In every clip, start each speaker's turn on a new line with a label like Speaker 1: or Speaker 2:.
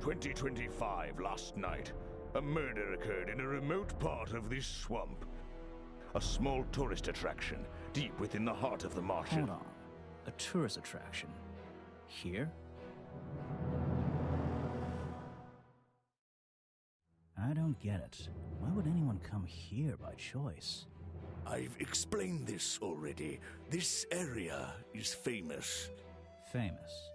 Speaker 1: 2025 last night, a murder occurred in a remote part of this swamp. A small tourist attraction, deep within the heart of the marsh.
Speaker 2: Hold on. A tourist attraction? Here? I don't get it. Why would anyone come here by choice?
Speaker 1: I've explained this already. This area is famous.
Speaker 2: Famous?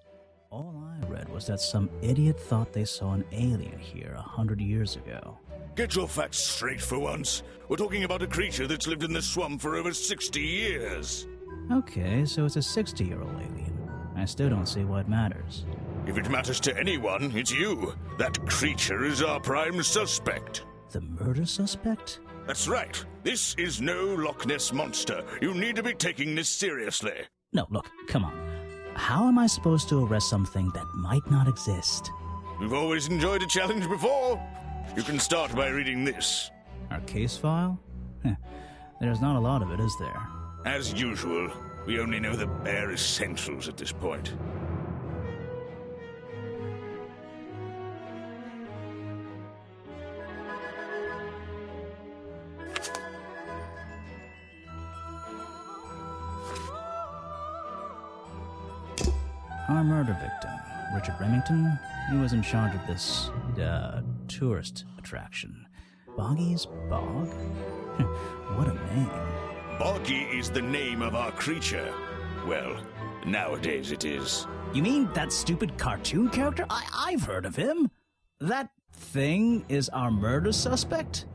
Speaker 2: All I read was that some idiot thought they saw an alien here 100 years ago.
Speaker 1: Get your facts straight for once. We're talking about a creature that's lived in this swamp for over 60 years.
Speaker 2: Okay, so it's a 60-year-old alien. I still don't see why it matters.
Speaker 1: If it matters to anyone, it's you. That creature is our prime suspect.
Speaker 2: The murder suspect?
Speaker 1: That's right. This is no Loch Ness monster. You need to be taking this seriously.
Speaker 2: No, look, come on. How am I supposed to arrest something that might not exist?
Speaker 1: We've always enjoyed a challenge before. You can start by reading this.
Speaker 2: Our case file? There's not a lot of it, is there?
Speaker 1: As usual, we only know the bare essentials at this point.
Speaker 2: Our murder victim, Richard Remington, he was in charge of this, tourist attraction. Boggy's Bog? What a name.
Speaker 1: Boggy is the name of our creature. Well, nowadays it is.
Speaker 2: You mean that stupid cartoon character? I've heard of him. That thing is our murder suspect?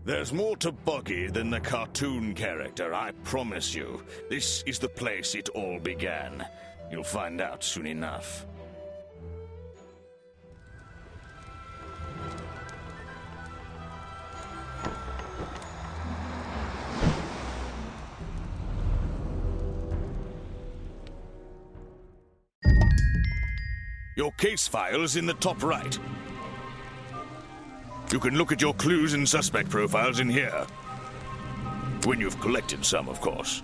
Speaker 1: There's more to Boggy than the cartoon character, I promise you. This is the place it all began. You'll find out soon enough. Your case file is in the top right. You can look at your clues and suspect profiles in here. When you've collected some, of course.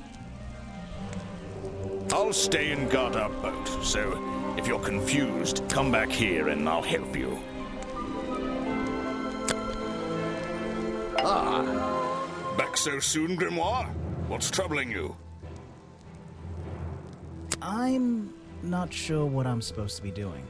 Speaker 1: I'll stay and guard our boat, so if you're confused, come back here and I'll help you. Ah! Back so soon, Grimoire? What's troubling you?
Speaker 2: I'm not sure what I'm supposed to be doing.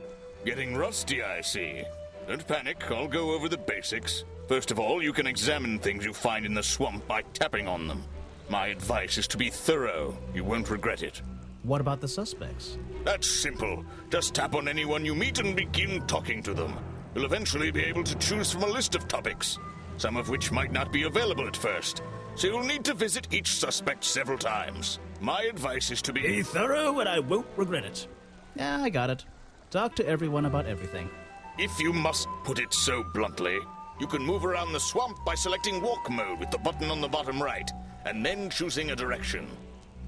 Speaker 1: Getting rusty, I see. Don't panic, I'll go over the basics. First of all, you can examine things you find in the swamp by tapping on them. My advice is to be thorough. You won't regret it.
Speaker 2: What about the suspects?
Speaker 1: That's simple. Just tap on anyone you meet and begin talking to them. You'll eventually be able to choose from a list of topics, some of which might not be available at first. So you'll need to visit each suspect several times. My advice is to be
Speaker 2: thorough and I won't regret it. Yeah, I got it. Talk to everyone about everything.
Speaker 1: If you must put it so bluntly, you can move around the swamp by selecting walk mode with the button on the bottom right, and then choosing a direction.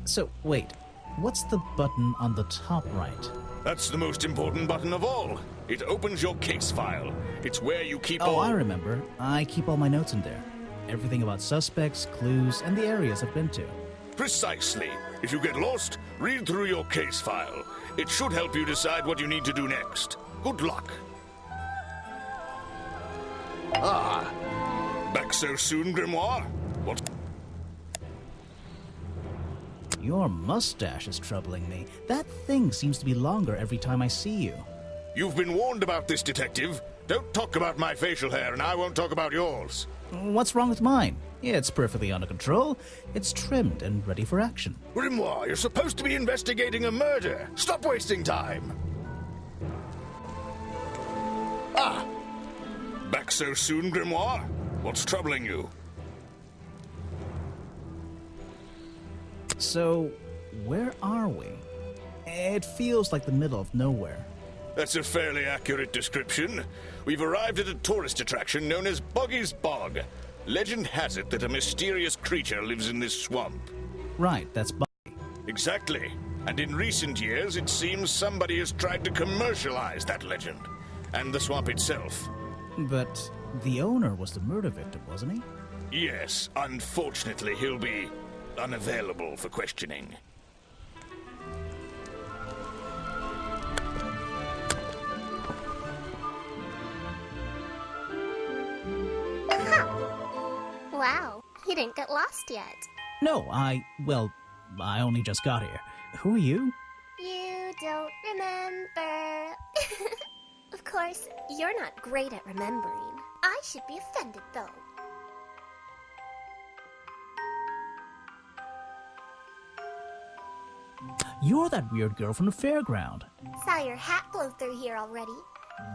Speaker 2: So, wait. What's the button on the top right?
Speaker 1: That's the most important button of all. It opens your case file. It's where you keep all...
Speaker 2: Oh, I remember. I keep all my notes in there. Everything about suspects, clues, and the areas I've been to.
Speaker 1: Precisely. If you get lost, read through your case file. It should help you decide what you need to do next. Good luck. Ah! Back so soon, Grimoire? What?
Speaker 2: Your mustache is troubling me. That thing seems to be longer every time I see you.
Speaker 1: You've been warned about this, detective. Don't talk about my facial hair, and I won't talk about yours.
Speaker 2: What's wrong with mine? It's perfectly under control. It's trimmed and ready for action.
Speaker 1: Grimoire, you're supposed to be investigating a murder. Stop wasting time. Ah! Back so soon, Grimoire? What's troubling you?
Speaker 2: So, where are we? It feels like the middle of nowhere.
Speaker 1: That's a fairly accurate description. We've arrived at a tourist attraction known as Boggy's Bog. Legend has it that a mysterious creature lives in this swamp.
Speaker 2: Right, that's Boggy.
Speaker 1: Exactly. And in recent years, it seems somebody has tried to commercialize that legend. And the swamp itself.
Speaker 2: But the owner was the murder victim, wasn't he?
Speaker 1: Yes, unfortunately, he'll be unavailable for questioning.
Speaker 3: You didn't get lost yet.
Speaker 2: No, I only just got here. Who are you?
Speaker 3: You don't remember. Of course, you're not great at remembering. I should be offended, though.
Speaker 2: You're that weird girl from the fairground.
Speaker 3: Saw your hat blow through here already.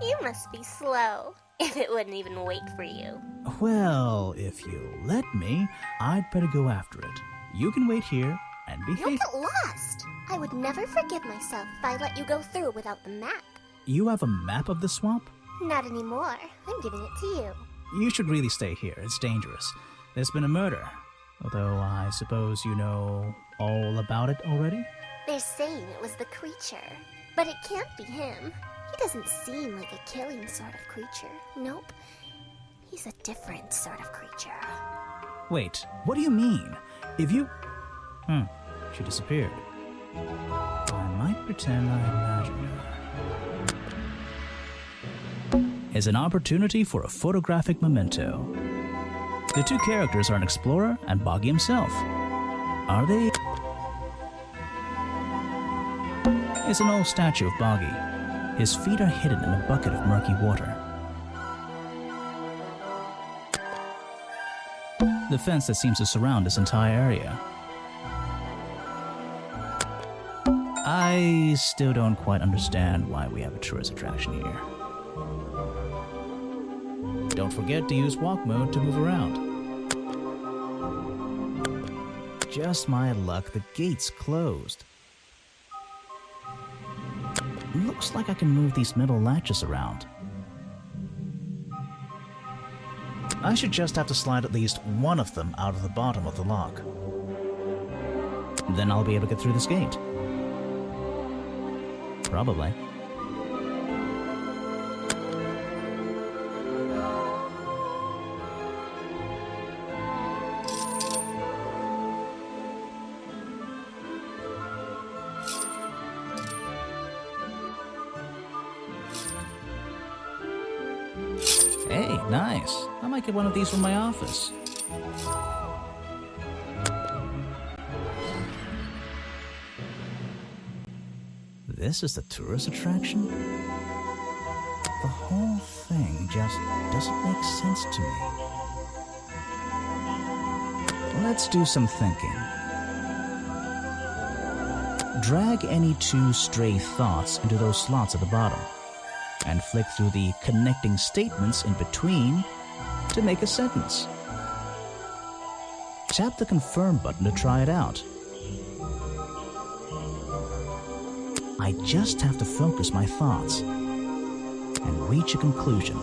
Speaker 3: You must be slow, if it wouldn't even wait for you.
Speaker 2: Well, if you let me, I'd better go after it. You can wait here and behave.
Speaker 3: You'll get lost. I would never forgive myself if I let you go through without the map.
Speaker 2: You have a map of the swamp?
Speaker 3: Not anymore. I'm giving it to you.
Speaker 2: You should really stay here. It's dangerous. There's been a murder. Although I suppose you know all about it already?
Speaker 3: They're saying it was the creature, but it can't be him. He doesn't seem like a killing sort of creature. Nope. He's a different sort of creature.
Speaker 2: Wait, what do you mean? If you... she disappeared. I might pretend I imagined her. Is an opportunity for a photographic memento. The two characters are an explorer and Boggy himself. Are they? It's an old statue of Boggy. His feet are hidden in a bucket of murky water. The fence that seems to surround this entire area. I still don't quite understand why we have a tourist attraction here. Don't forget to use walk mode to move around. Just my luck, the gate's closed. Looks like I can move these metal latches around. I should just have to slide at least one of them out of the bottom of the lock. Then I'll be able to get through this gate. Probably. Hey, nice. I might get one of these from my office. This is the tourist attraction? The whole thing just doesn't make sense to me. Let's do some thinking. Drag any two stray thoughts into those slots at the bottom, and flick through the connecting statements in between to make a sentence. Tap the confirm button to try it out. I just have to focus my thoughts and reach a conclusion.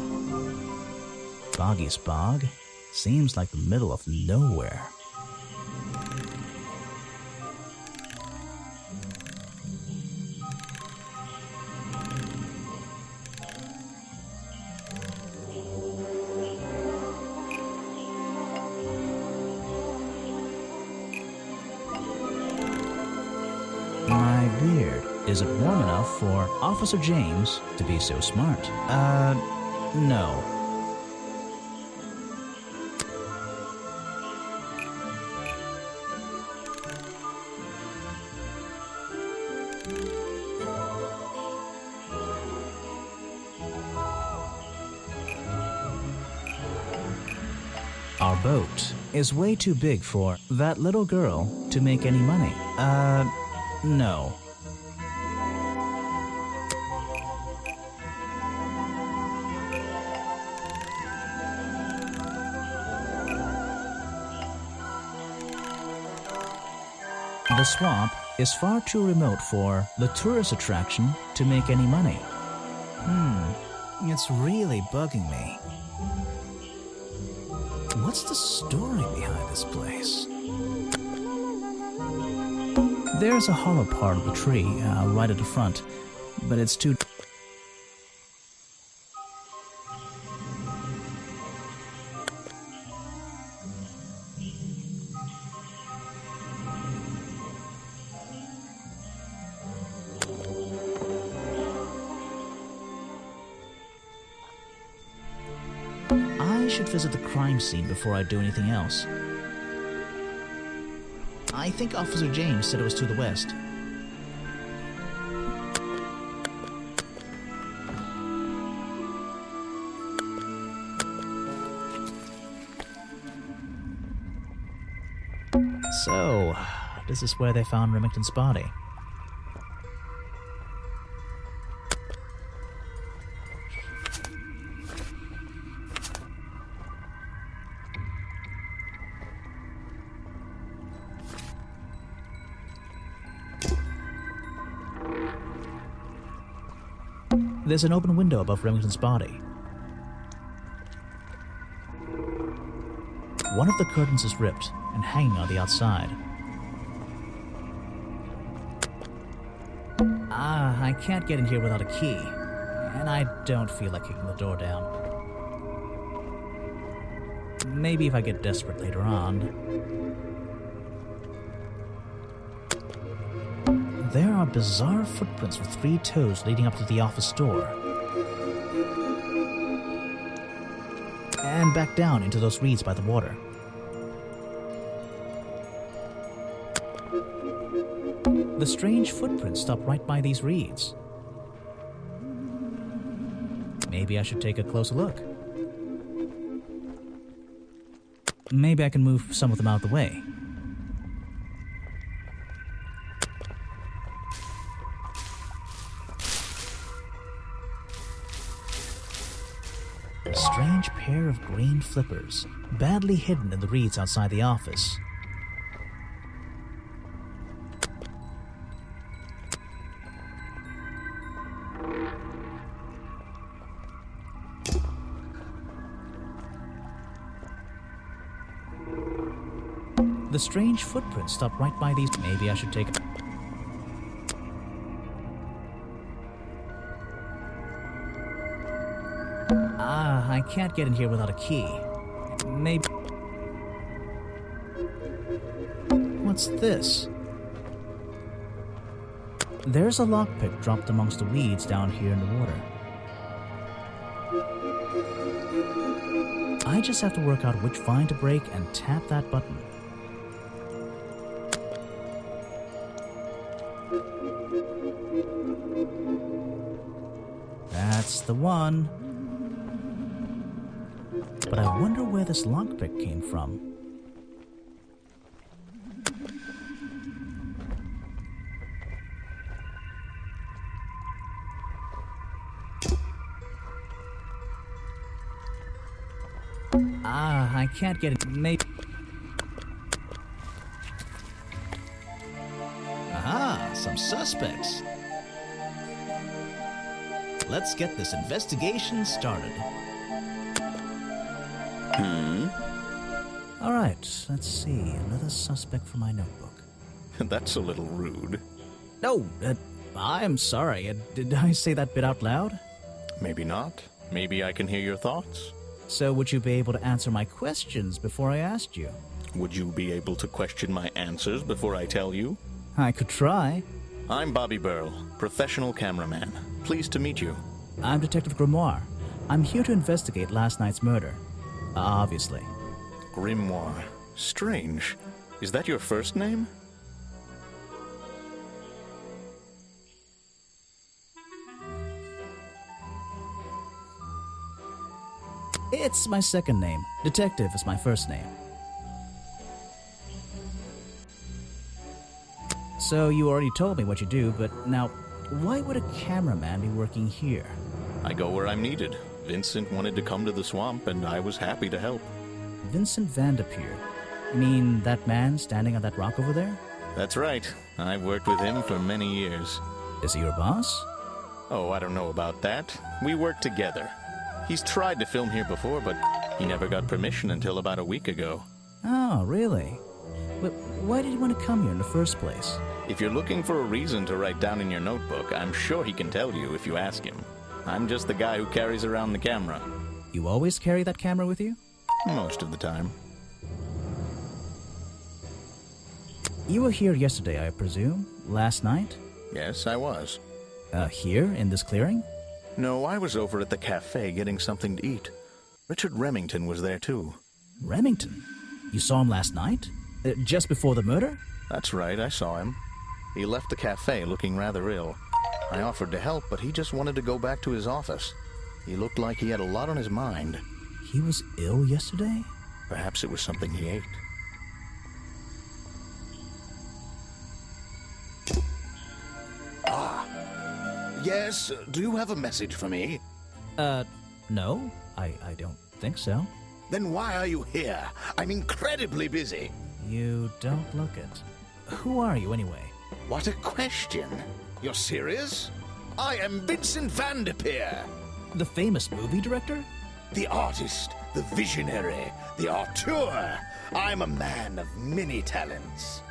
Speaker 2: Boggy's Bog seems like the middle of nowhere. My beard isn't warm enough for Officer James to be so smart. No. Our boat is way too big for that little girl to make any money. No. The swamp is far too remote for the tourist attraction to make any money. It's really bugging me. What's the story behind this place? There's a hollow part of the tree right at the front, but it's too... I should visit the crime scene before I do anything else. I think Officer James said it was to the west. So, this is where they found Remington's body. There's an open window above Remington's body. One of the curtains is ripped and hanging on the outside. I can't get in here without a key, and I don't feel like kicking the door down. Maybe if I get desperate later on. There are bizarre footprints with 3 toes leading up to the office door. And back down into those reeds by the water. The strange footprints stop right by these reeds. Maybe I should take a closer look. Maybe I can move some of them out of the way. A strange pair of green flippers, badly hidden in the reeds outside the office. The strange footprints stop right by these. Maybe I should take a... I can't get in here without a key. Maybe... What's this? There's a lockpick dropped amongst the weeds down here in the water. I just have to work out which vine to break and tap that button. That's the one. But I wonder where this lockpick came from. I can't get it. Maybe. Aha, some suspects. Let's get this investigation started. All right, let's see. Another suspect for my notebook.
Speaker 1: That's a little rude.
Speaker 2: Oh, I'm sorry. Did I say that bit out loud?
Speaker 1: Maybe not. Maybe I can hear your thoughts.
Speaker 2: So would you be able to answer my questions before I asked you?
Speaker 1: Would you be able to question my answers before I tell you?
Speaker 2: I could try.
Speaker 1: I'm Bobby Burl, professional cameraman. Pleased to meet you.
Speaker 2: I'm Detective Grimoire. I'm here to investigate last night's murder. Obviously.
Speaker 1: Grimoire. Strange. Is that your first name?
Speaker 2: It's my second name. Detective is my first name. So you already told me what you do, but now, why would a cameraman be working here?
Speaker 1: I go where I'm needed. Vincent wanted to come to the swamp, and I was happy to help.
Speaker 2: Vincent Vanderpeer. You mean that man standing on that rock over there?
Speaker 1: That's right. I've worked with him for many years.
Speaker 2: Is he your boss?
Speaker 1: Oh, I don't know about that. We work together. He's tried to film here before, but he never got permission until about a week ago.
Speaker 2: Oh, really? But why did he want to come here in the first place?
Speaker 1: If you're looking for a reason to write down in your notebook, I'm sure he can tell you if you ask him. I'm just the guy who carries around the camera.
Speaker 2: You always carry that camera with you?
Speaker 1: Most of the time.
Speaker 2: You were here yesterday, I presume? Last night?
Speaker 1: Yes, I was.
Speaker 2: Here, in this clearing?
Speaker 1: No, I was over at the cafe getting something to eat. Richard Remington was there too.
Speaker 2: Remington? You saw him last night? Just before the murder?
Speaker 4: That's right, I saw him. He left the cafe looking rather ill. I offered to help, but he just wanted to go back to his office. He looked like he had a lot on his mind.
Speaker 2: He was ill yesterday?
Speaker 4: Perhaps it was something he ate. Yes, do you have a message for me?
Speaker 2: No. I don't think so.
Speaker 4: Then why are you here? I'm incredibly busy.
Speaker 2: You don't look it. Who are you, anyway?
Speaker 4: What a question. You're serious? I am Vincent Van de Peer.
Speaker 2: The famous movie director?
Speaker 4: The artist, the visionary, the auteur. I'm a man of many talents.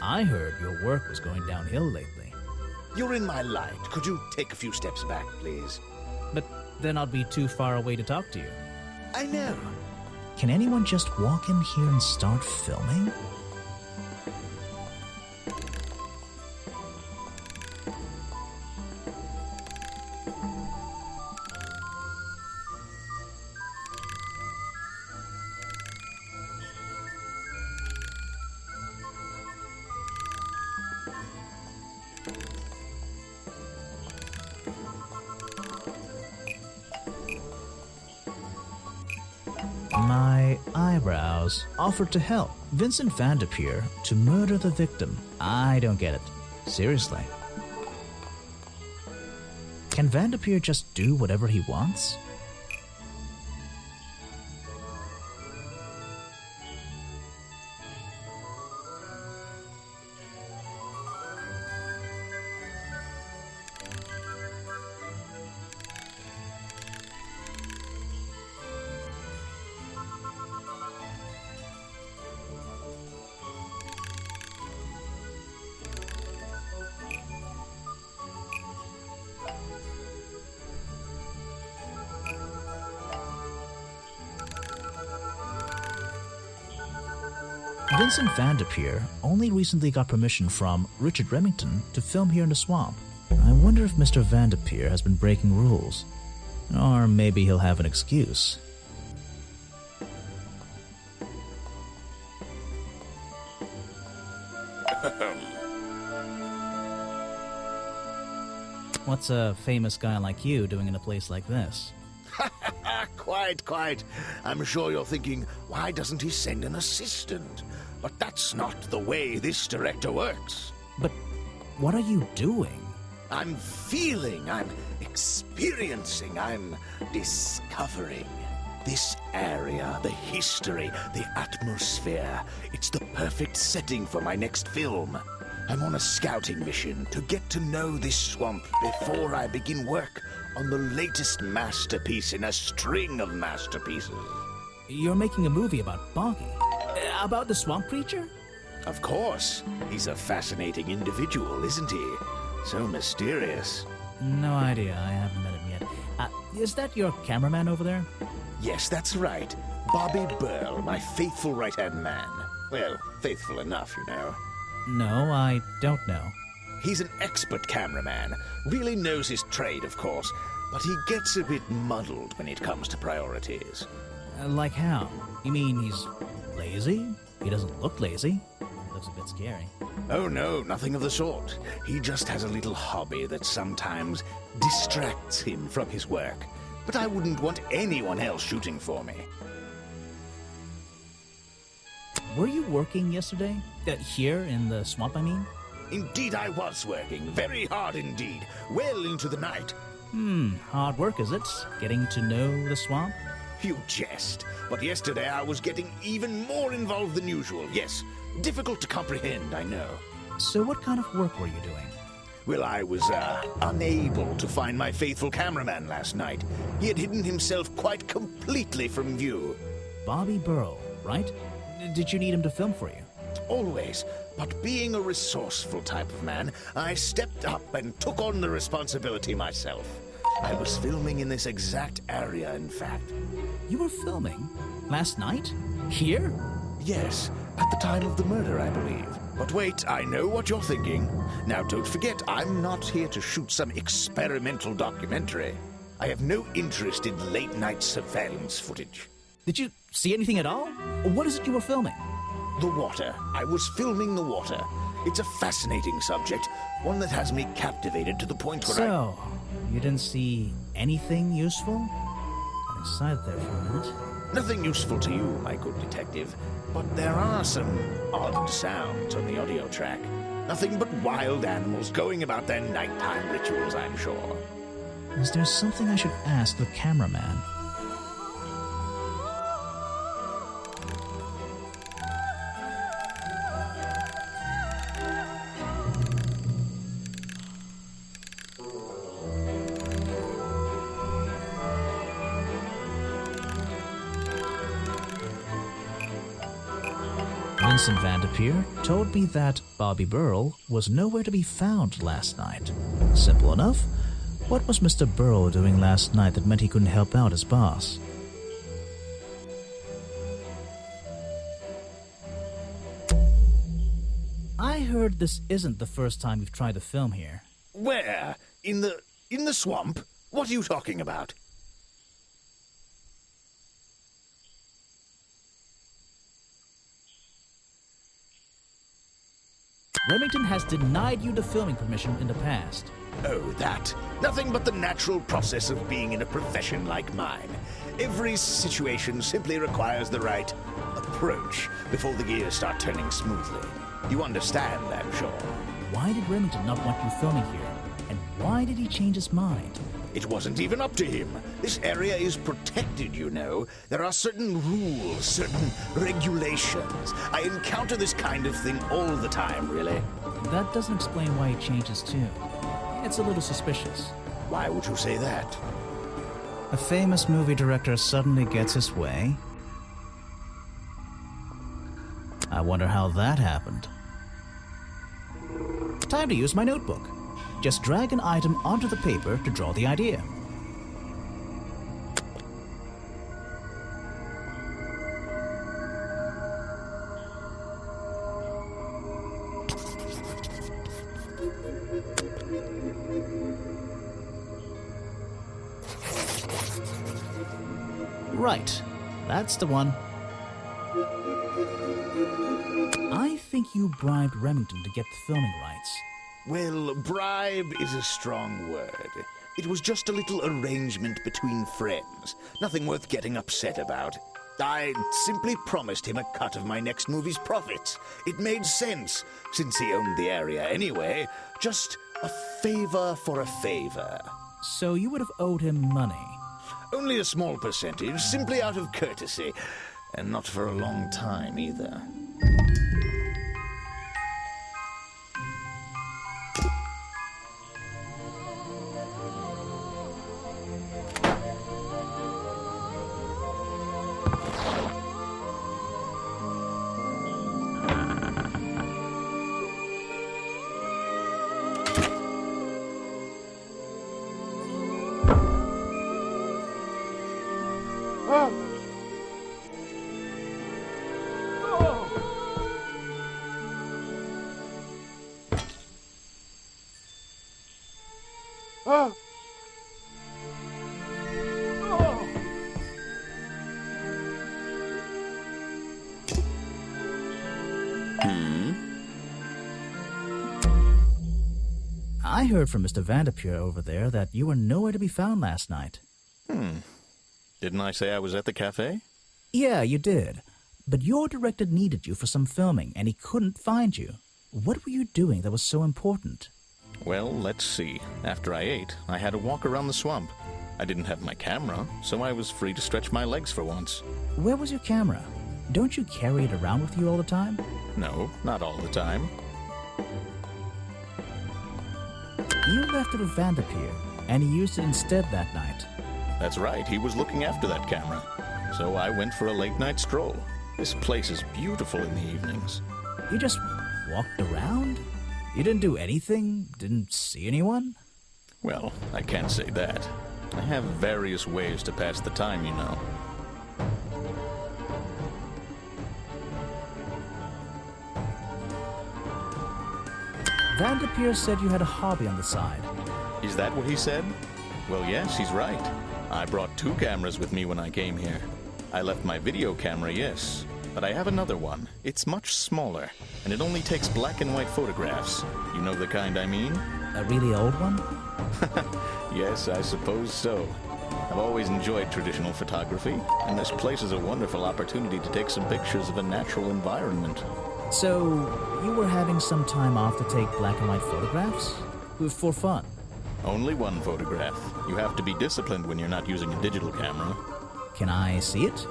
Speaker 2: I heard your work was going downhill lately.
Speaker 4: You're in my light. Could you take a few steps back, please?
Speaker 2: But then I'll be too far away to talk to you.
Speaker 4: I know.
Speaker 2: Can anyone just walk in here and start filming? My eyebrows offered to help Vincent Van de Peer to murder the victim. I don't get it. Seriously. Can Van de Peer just do whatever he wants? Vincent Van de Peer only recently got permission from Richard Remington to film here in the swamp. I wonder if Mr. Van de Peer has been breaking rules. Or maybe he'll have an excuse. What's a famous guy like you doing in a place like this?
Speaker 4: Quite. I'm sure you're thinking, why doesn't he send an assistant? But that's not the way this director works.
Speaker 2: But what are you doing?
Speaker 4: I'm feeling, I'm experiencing, I'm discovering. This area, the history, the atmosphere, it's the perfect setting for my next film. I'm on a scouting mission to get to know this swamp before I begin work on the latest masterpiece in a string of masterpieces.
Speaker 2: You're making a movie about Boggy? About the swamp creature?
Speaker 4: Of course. He's a fascinating individual, isn't he? So mysterious.
Speaker 2: No idea. I haven't met him yet. Is that your cameraman over there?
Speaker 4: Yes, that's right. Bobby Burl, my faithful right-hand man. Well, faithful enough, you know.
Speaker 2: No, I don't know.
Speaker 4: He's an expert cameraman. Really knows his trade, of course. But he gets a bit muddled when it comes to priorities.
Speaker 2: Like how? You mean he's lazy? He doesn't look lazy. He looks a bit scary.
Speaker 4: Oh no, nothing of the sort. He just has a little hobby that sometimes distracts him from his work. But I wouldn't want anyone else shooting for me.
Speaker 2: Were you working yesterday? Here in the swamp, I mean?
Speaker 4: Indeed I was working. Very hard indeed. Well into the night.
Speaker 2: Hard work, is it? Getting to know the swamp?
Speaker 4: You jest. But yesterday I was getting even more involved than usual. Yes, difficult to comprehend, I know.
Speaker 2: So what kind of work were you doing?
Speaker 4: Well, I was, unable to find my faithful cameraman last night. He had hidden himself quite completely from view.
Speaker 2: Bobby Burl, right? Did you need him to film for you?
Speaker 4: Always. But being a resourceful type of man, I stepped up and took on the responsibility myself. I was filming in this exact area, in fact.
Speaker 2: You were filming? Last night? Here?
Speaker 4: Yes, at the time of the murder, I believe. But wait, I know what you're thinking. Now, don't forget, I'm not here to shoot some experimental documentary. I have no interest in late-night surveillance footage.
Speaker 2: Did you see anything at all? What is it you were filming?
Speaker 4: The water. I was filming the water. It's a fascinating subject, one that has me captivated to the point where
Speaker 2: So, you didn't see anything useful? Got excited there for a minute.
Speaker 4: Nothing useful to you, my good detective, but there are some odd sounds on the audio track. Nothing but wild animals going about their nighttime rituals, I'm sure.
Speaker 2: Is there something I should ask the cameraman? Vincent Vanderpeer told me that Bobby Burrell was nowhere to be found last night. Simple enough. What was Mr. Burrell doing last night that meant he couldn't help out his boss? I heard this isn't the first time you've tried to film here.
Speaker 4: Where? In the swamp? What are you talking about?
Speaker 2: Remington has denied you the filming permission in the past.
Speaker 4: Oh, that. Nothing but the natural process of being in a profession like mine. Every situation simply requires the right approach before the gears start turning smoothly. You understand, I'm sure.
Speaker 2: Why did Remington not want you filming here? And why did he change his mind?
Speaker 4: It wasn't even up to him. This area is protected, you know. There are certain rules, certain regulations. I encounter this kind of thing all the time, really.
Speaker 2: That doesn't explain why he changed his tune. It's a little suspicious.
Speaker 4: Why would you say that?
Speaker 2: A famous movie director suddenly gets his way. I wonder how that happened. Time to use my notebook. Just drag an item onto the paper to draw the idea. Right, that's the one. I think you bribed Remington to get the filming rights.
Speaker 4: Well, bribe is a strong word. It was just a little arrangement between friends. Nothing worth getting upset about. I simply promised him a cut of my next movie's profits. It made sense, since he owned the area anyway. Just a favor for a favor.
Speaker 2: So you would have owed him money.
Speaker 4: Only a small percentage, simply out of courtesy. And not for a long time, either.
Speaker 2: I heard from Mr. Vanderpeer over there that you were nowhere to be found last night.
Speaker 1: Didn't I say I was at the cafe?
Speaker 2: Yeah, you did. But your director needed you for some filming, and he couldn't find you. What were you doing that was so important?
Speaker 1: Well, let's see. After I ate, I had a walk around the swamp. I didn't have my camera, so I was free to stretch my legs for once.
Speaker 2: Where was your camera? Don't you carry it around with you all the time?
Speaker 1: No, not all the time.
Speaker 2: You left it with Vanderpeer, and he used it instead that night.
Speaker 1: That's right, he was looking after that camera. So I went for a late-night stroll. This place is beautiful in the evenings.
Speaker 2: You just walked around? You didn't do anything? Didn't see anyone?
Speaker 1: Well, I can't say that. I have various ways to pass the time, you know.
Speaker 2: Vanderpeer said you had a hobby on the side.
Speaker 1: Is that what he said? Well, yes, he's right. I brought 2 cameras with me when I came here.
Speaker 5: I left my video camera, yes. But I have another one. It's much smaller, and it only takes black and white photographs. You know the kind I mean?
Speaker 2: A really old one?
Speaker 5: Yes, I suppose so. I've always enjoyed traditional photography, and this place is a wonderful opportunity to take some pictures of a natural environment.
Speaker 2: So, you were having some time off to take black and white photographs? For fun?
Speaker 5: Only one photograph. You have to be disciplined when you're not using a digital camera.
Speaker 2: Can I see it?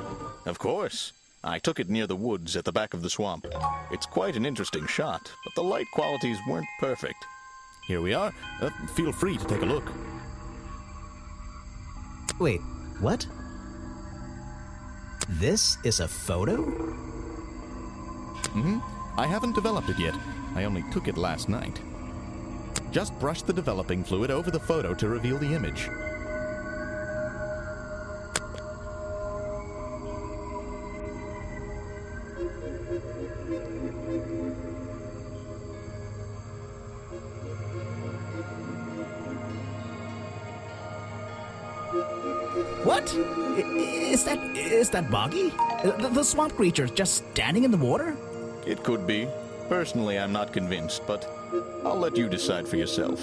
Speaker 5: Of course. I took it near the woods at the back of the swamp. It's quite an interesting shot, but the light qualities weren't perfect. Here we are. Feel free to take a look.
Speaker 2: Wait, what? This is a photo?
Speaker 5: I haven't developed it yet. I only took it last night. Just brush the developing fluid over the photo to reveal the image.
Speaker 2: What? Is that Boggy? The swamp creature just standing in the water?
Speaker 5: It could be. Personally, I'm not convinced, but I'll let you decide for yourself.